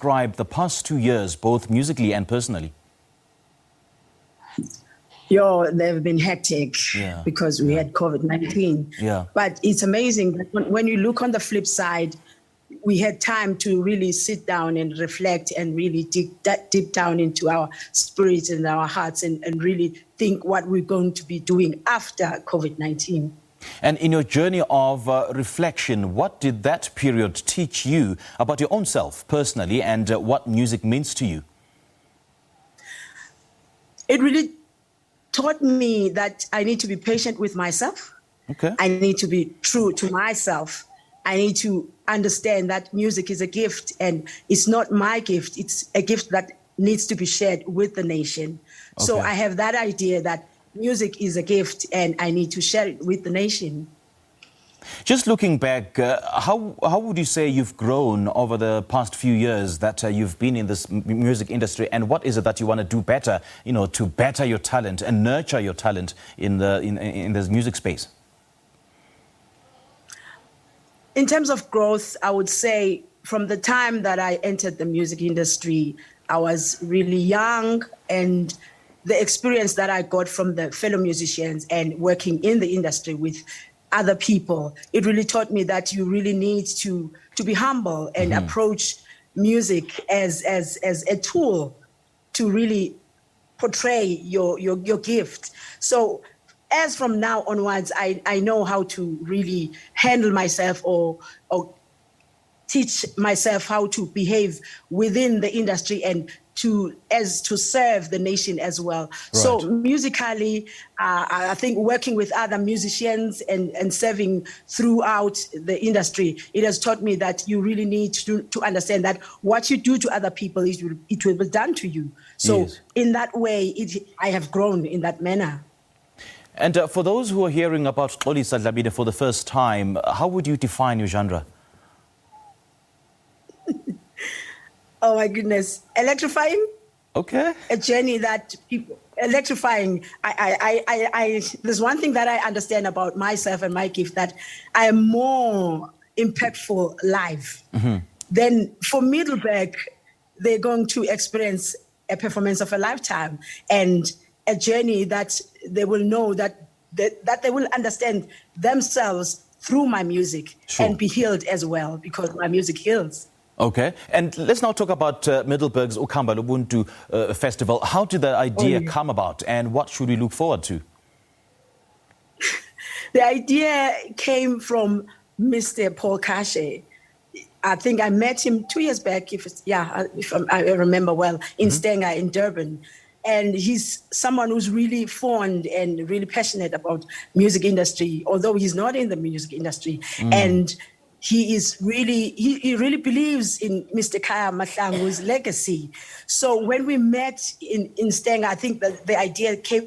describe the past 2 years, both musically and personally? They've been hectic because we had COVID-19. Yeah. But it's amazing that when you look on the flip side, we had time to really sit down and reflect and really dig deep down into our spirits and our hearts and really think what we're going to be doing after COVID-19. And in your journey of reflection, what did that period teach you about your own self personally and what music means to you? It really taught me that I need to be patient with myself. Okay. I need to be true to myself. I need to understand that music is a gift and it's not my gift. It's a gift that needs to be shared with the nation. Okay. So I have that idea that music is a gift and I need to share it with the nation. Just looking back, how would you say you've grown over the past few years that you've been in this music industry, and what is it that you want to do better, to better your talent and nurture your talent in this music space? In terms of growth, I would say from the time that I entered the music industry, I was really young, and the experience that I got from the fellow musicians and working in the industry with other people, it really taught me that you really need to be humble and approach music as a tool to really portray your gift. So as from now onwards, I know how to really handle myself or teach myself how to behave within the industry and to serve the nation as well. Right. So musically, I think working with other musicians and serving throughout the industry, it has taught me that you really need to understand that what you do to other people, it will be done to you. So yes. In that way, I have grown in that manner. And for those who are hearing about Xolisa Dlamini for the first time, how would you define your genre? Oh my goodness, electrifying. Okay. A journey that people electrifying. There's one thing that I understand about myself and my gift, that I am more impactful live. Then for Middleburg, they're going to experience a performance of a lifetime and a journey that they will know that they will understand themselves through my music. Sure. And be healed as well, because my music heals. Okay, and let's now talk about Middleburg's Ukhamba Lobuntu festival. How did the idea come about, and what should we look forward to? The idea came from Mr. Paul Kashe. I think I met him 2 years back, if I remember well, in Stenga in Durban. And he's someone who's really fond and really passionate about music industry, although he's not in the music industry. And he really believes in Mr. Khaya Mahlangu's legacy. So when we met in Stenga, I think that the idea came.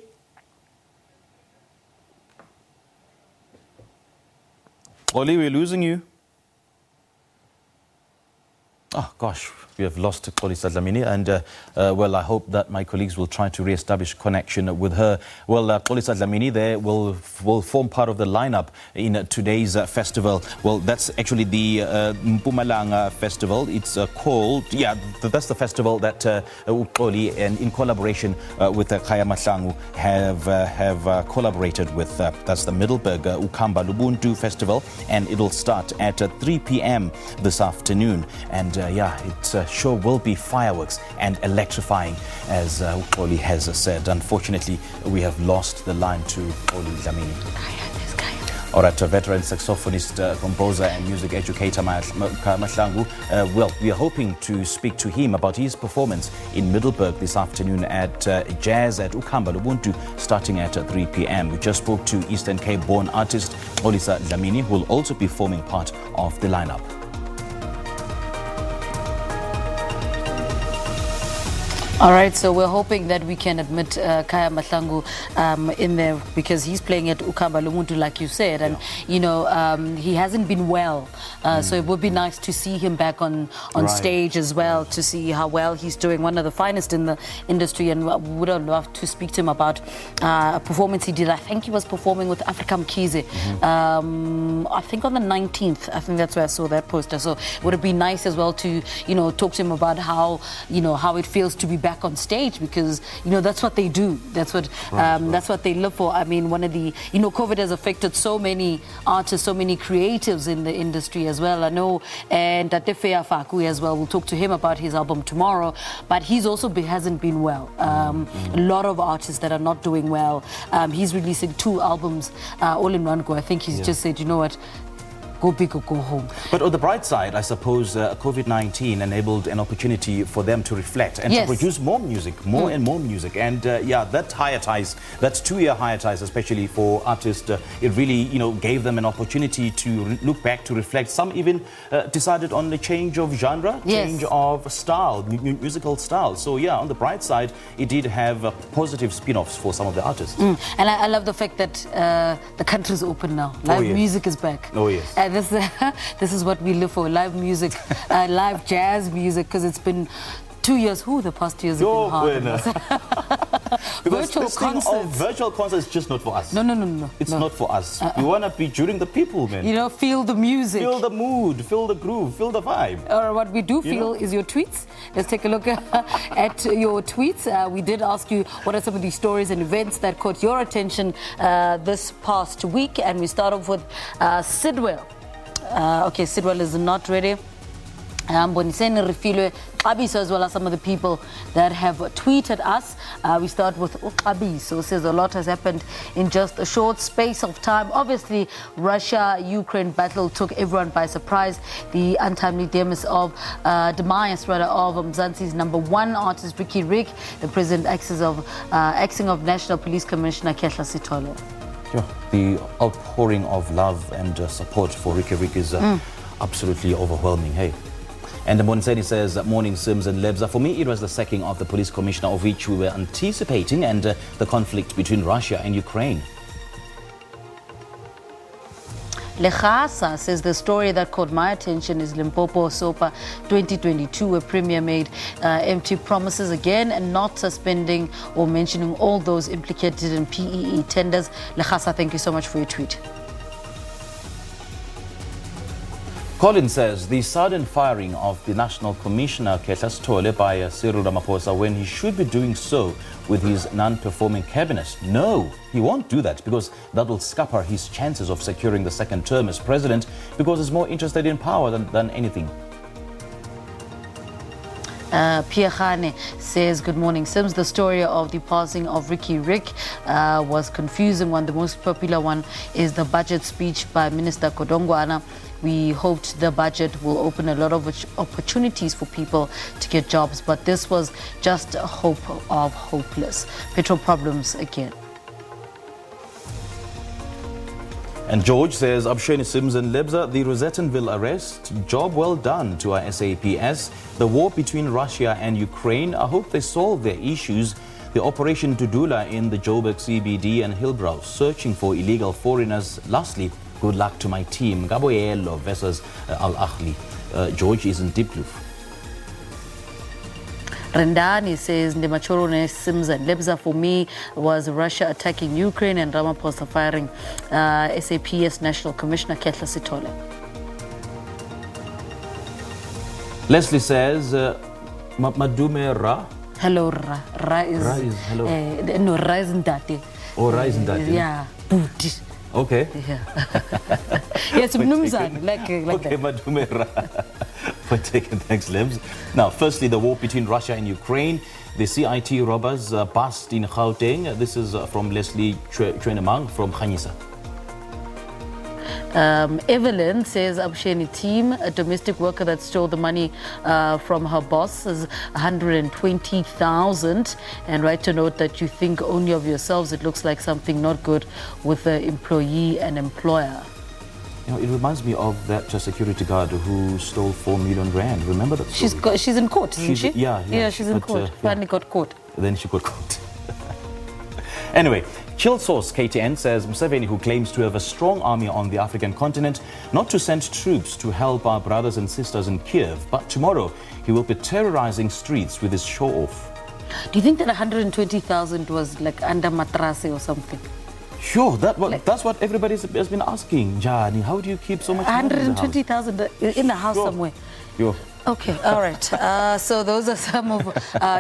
Oli, we're losing you. Oh, gosh, we have lost Xolisa Dlamini, and well, I hope that my colleagues will try to re-establish connection with her. Well, Xolisa Dlamini there will form part of the lineup in today's festival. Well, that's actually the Mpumalanga festival. It's called, that's the festival that Ukholi, and in collaboration with Khaya Mahlangu, have collaborated with. That's the Middleburg Ukhamba Lobuntu festival, and it'll start at 3 p.m. this afternoon. And it sure will be fireworks and electrifying, as Ukholi has said. Unfortunately, we have lost the line to Xolisa Dlamini. All right, veteran saxophonist, composer and music educator Khaya Mahlangu. Well, we are hoping to speak to him about his performance in Middleburg this afternoon at Jazz at Ukhamba Lobuntu, starting at 3 p.m. We just spoke to Eastern Cape-born artist Xolisa Dlamini, who will also be forming part of the lineup. All right, so we're hoping that we can admit Khaya Mahlangu in there, because he's playing at Ukhamba Lobuntu, like you said, and you know he hasn't been well, so it would be nice to see him back on stage as well, to see how well he's doing. One of the finest in the industry, and we would have loved to speak to him about a performance he did. I think he was performing with Africa Mkhize, I think on the 19th. I think that's where I saw that poster. So it would have been nice as well to talk to him about how how it feels to be back on stage, because that's what they do, that's what that's what they live for. I mean, one of the COVID has affected so many artists, so many creatives in the industry as well. I know, and Tatefea Fakui as well, we'll talk to him about his album tomorrow, but he's also hasn't been well. A lot of artists that are not doing well. He's releasing 2 albums all in one go. I think he's just said, you know what, go big or go home. But on the bright side, I suppose COVID-19 enabled an opportunity for them to reflect and to produce more music, more and more music. And yeah, that hiatus, that 2-year hiatus, especially for artists, it really, gave them an opportunity to look back, to reflect. Some even decided on the change of genre, change of style, musical style. So yeah, on the bright side, it did have positive spin-offs for some of the artists. And I love the fact that the country's open now. Live music is back. Oh yes. This is what we live for, live music, live jazz music, because it's been 2 years. The past years have been hard. Virtual concerts. Virtual concerts is just not for us. No. It's not for us. We want to be during the people, man. Feel the music. Feel the mood, feel the groove, feel the vibe. Or what we do feel is your tweets. Let's take a look at your tweets. We did ask you what are some of the stories and events that caught your attention this past week. And we start off with Sidwell. Okay, Sidwell is not ready. Boniseni Refilwe, Xabiso, as well as some of the people that have tweeted us. We start with Xabiso, says a lot has happened in just a short space of time. Obviously, Russia-Ukraine battle took everyone by surprise. The untimely demise of demise of Mzansi's #1 artist Ricky Rick, the president acting of National Police Commissioner Khehla Sitole. Yeah, the outpouring of love and support for Ricky Rick is absolutely overwhelming. Hey. And Monseni says, morning Sims and Lebza. For me, it was the sacking of the police commissioner, of which we were anticipating, and the conflict between Russia and Ukraine. Lechasa says the story that caught my attention is Limpopo Sopa 2022, where Premier made empty promises again and not suspending or mentioning all those implicated in PEE tenders. Lechasa, thank you so much for your tweet. Colin says the sudden firing of the National Commissioner Khehla Sitole by Cyril Ramaphosa, when he should be doing so with his non-performing cabinet. No, he won't do that, because that will scupper his chances of securing the second term as president, because he's more interested in power than anything. Pierre Khane says, good morning, Sims. The story of the passing of Ricky Rick was confusing one. The most popular one is the budget speech by Minister Kodongwana. We hoped the budget will open a lot of opportunities for people to get jobs, but this was just a hope of hopeless. Petrol problems again. And George says, Absheni Sims and Lebza, the Rosettenville arrest, job well done to our SAPS. The war between Russia and Ukraine, I hope they solve their issues. The Operation Dudula in the Joburg CBD and Hillbrow, searching for illegal foreigners. Lastly, good luck to my team. Gaboyelo versus Al Ahly. George is in Diepkloof. Rendani says, Ndemachorone, Sims and Lebza, for me was Russia attacking Ukraine and Ramaphosa firing SAPS National Commissioner Khehla Sitole. Leslie says, Madume Ra. Hello, Ra is hello. No, Ra is Ndate. Oh, Ra is Ndate. Yeah. Booty. Okay. Yeah. Yes, Mnumzan, like okay, that. Madume Ra. For taking, thanks, Lebs. Now, firstly, the war between Russia and Ukraine. The CIT robbers bust in Gauteng. This is from Leslie Chwenemang from Khanyisa. Evelyn says, Absheni team, a domestic worker that stole the money from her boss is 120,000. And write a note that you think only of yourselves. It looks like something not good with the employee and employer. You know, it reminds me of that security guard who stole 4 million rand. Remember that story? She's in court, isn't she? Yeah, she's in court. Finally got caught. Then she got caught. Anyway, Chill Source KTN says Museveni, who claims to have a strong army on the African continent, not to send troops to help our brothers and sisters in Kiev, but tomorrow he will be terrorizing streets with his show-off. Do you think that 120,000 was like under matrase or something? Sure, that's what everybody has been asking. Jani, how do you keep so much money in the house? 120,000 in the house somewhere. Sure. Okay, all right. So those are some of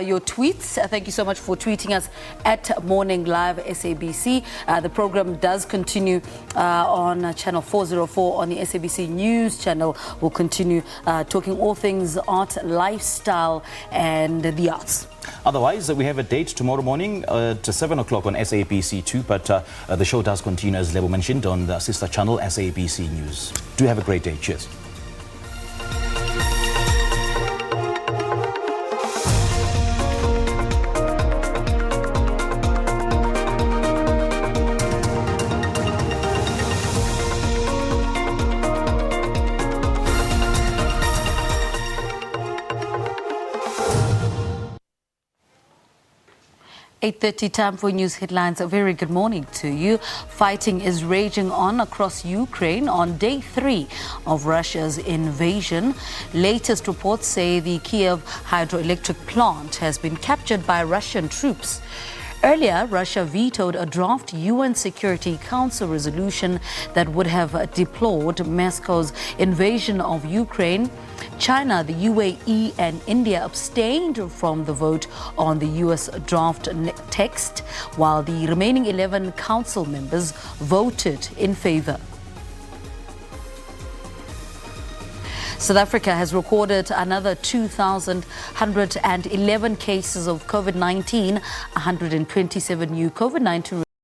your tweets. Thank you so much for tweeting us at Morning Live SABC. The program does continue on channel 404 on the SABC News channel. We'll continue talking all things art, lifestyle, and the arts. Otherwise, we have a date tomorrow morning at 7 o'clock on SABC2, but the show does continue, as Lebo mentioned, on the sister channel SABC News. Do have a great day. Cheers. .30 time for news headlines. A very good morning to you. Fighting is raging on across Ukraine on day 3 of Russia's invasion. Latest reports say the Kiev hydroelectric plant has been captured by Russian troops. Earlier, Russia vetoed a draft UN Security Council resolution that would have deplored Moscow's invasion of Ukraine. China, the UAE and India abstained from the vote on the US draft text, while the remaining 11 council members voted in favor. South Africa has recorded another 2,111 cases of COVID-19, 127 new COVID-19